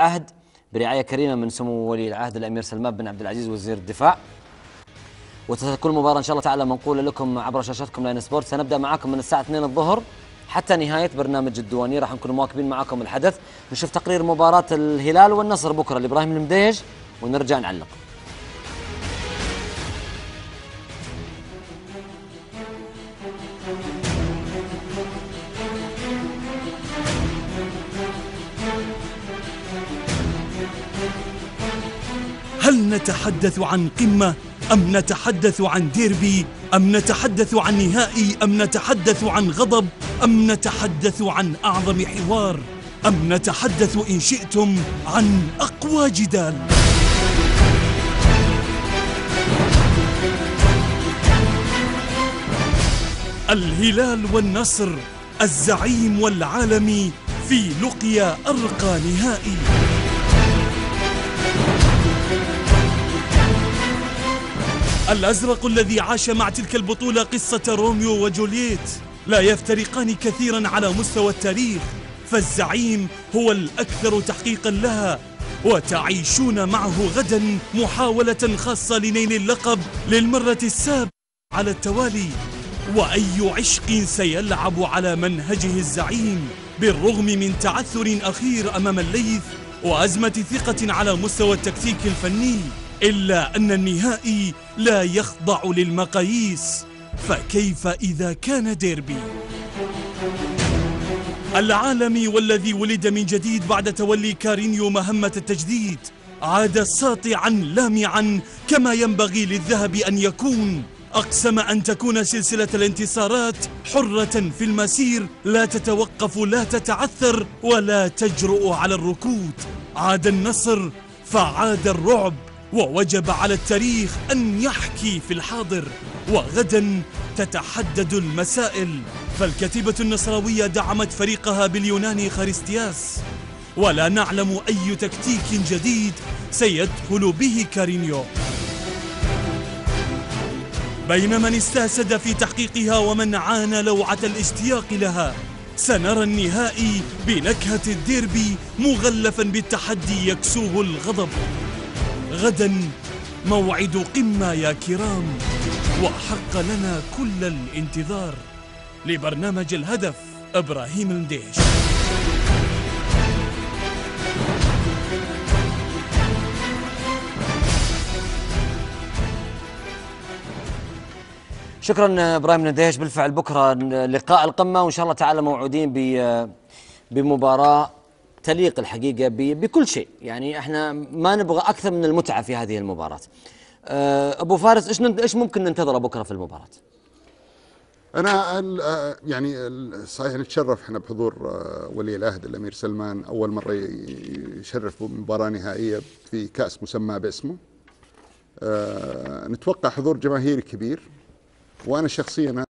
عهد برعاية كريمة من سمو ولي العهد الأمير سلمان بن عبد العزيز وزير الدفاع. وتكون المباراة إن شاء الله تعالى منقولة لكم عبر شاشتكم لاين سبورت. سنبدأ معكم من الساعة 2 الظهر حتى نهاية برنامج الديوانية، راح نكون مواكبين معكم الحدث. نشوف تقرير مباراة الهلال والنصر بكرة لإبراهيم المديج ونرجع نعلق. هل نتحدث عن قمة أم نتحدث عن ديربي أم نتحدث عن نهائي أم نتحدث عن غضب أم نتحدث عن أعظم حوار أم نتحدث إن شئتم عن أقوى جدال؟ الهلال والنصر، الزعيم والعالمي في لقيا أرقى نهائي. الأزرق الذي عاش مع تلك البطولة قصة روميو وجولييت لا يفترقان كثيرا على مستوى التاريخ، فالزعيم هو الأكثر تحقيقا لها، وتعيشون معه غدا محاولة خاصة لنيل اللقب للمرة السابعة على التوالي. وأي عشق سيلعب على منهجه الزعيم بالرغم من تعثر أخير أمام الليث وأزمة ثقة على مستوى التكتيك الفني، إلا أن النهائي لا يخضع للمقاييس، فكيف إذا كان ديربي؟ العالمي والذي ولد من جديد بعد تولي كارينيو مهمة التجديد عاد ساطعا لامعا كما ينبغي للذهب أن يكون. أقسم أن تكون سلسلة الانتصارات حرة في المسير، لا تتوقف لا تتعثر ولا تجرؤ على الركود. عاد النصر فعاد الرعب، ووجب على التاريخ أن يحكي في الحاضر، وغدا تتحدد المسائل. فالكتيبة النصراوية دعمت فريقها باليوناني خارستياس، ولا نعلم أي تكتيك جديد سيدخل به كارينيو. بين من استاسد في تحقيقها ومن عانى لوعة الاشتياق لها، سنرى النهائي بنكهة الديربي مغلفا بالتحدي يكسوه الغضب. غدا موعد قمة يا كرام، وحق لنا كل الانتظار. لبرنامج الهدف، إبراهيم المديج. شكرا ابراهيم المديج. بالفعل بكره لقاء القمه، وان شاء الله تعالى موعودين بمباراه تليق الحقيقه بكل شيء. يعني احنا ما نبغى اكثر من المتعه في هذه المباراه. ابو فارس، ايش ممكن ننتظره بكره في المباراه؟ أنا يعني صحيح نتشرف احنا بحضور ولي العهد الأمير سلمان، أول مرة يشرف بمباراة نهائية في كأس مسمى باسمه. نتوقع حضور جماهيري كبير، وأنا شخصيا